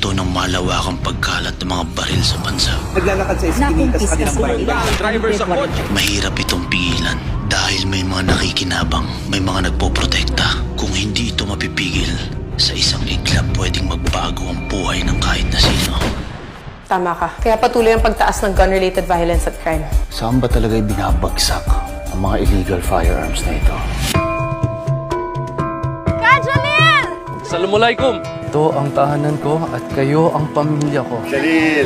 yugto ng malawakang pagkalat ng mga baril sa bansa. Naglalakad sa eskinita sa kanilang baril. Driver sa kotse. Mahirap itong pigilan dahil may mga nakikinabang, may mga nagpoprotekta. Kung hindi ito mapipigil, sa isang iglap pwedeng magbago ang buhay ng kahit na sino. Tama ka. Kaya patuloy ang pagtaas ng gun-related violence at crime. Saan ba talaga'y binabagsak ang mga illegal firearms na ito? Assalamualaikum. Ito ang tahanan ko at kayo ang pamilya ko. Jalil,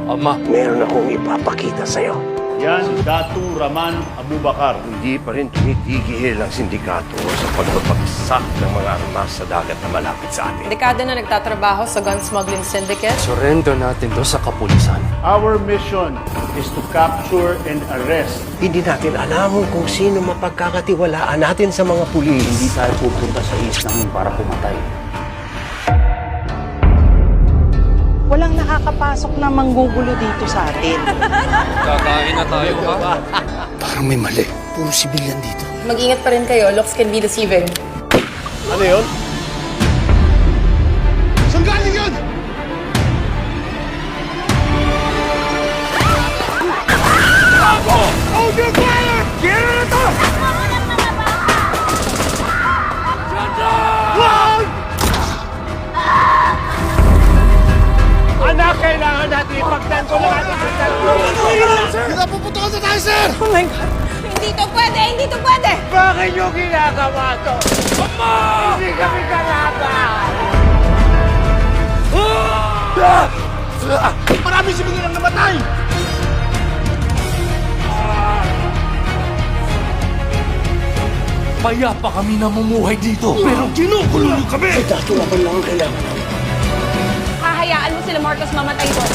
Ama, meron akong ipapakita sa'yo. Yan, Datu Rahman Abubakar. Hindi pa rin tumitigil ang sindikato sa pagbabagsak ng mga armas sa dagat na malapit sa atin. Dekada na nagtatrabaho sa gun smuggling syndicate. surrender natin to sa kapulisan. Our mission is to capture and arrest. Hindi natin alam kung sino mapagkakatiwalaan natin sa mga pulis. Hindi tayo pupunta sa islang para pumatay. Walang nakakapasok na manggugulo dito sa atin. Kakain na tayo, ha? Parang may mali. Puro sibilyan dito. Mag-ingat pa rin kayo. Looks can be deceiving. Ano yun? Saan galing yun? Open fire! Giro na to! Wag! Anak, kailangan natin ipagtanto lahat ng pagtanto. Pinapuputukan sa tayo, sir! Oh my God! Hindi to pwede! Hindi to pwede! Bakit nyo ginagawa to? Ama! Hindi kami kalaban! Marami sibilyan ang namatay! Payapa kami namumuhay dito, pero ginugulo nyo kami! Hahayaan mo sila Marcos mamatay doon.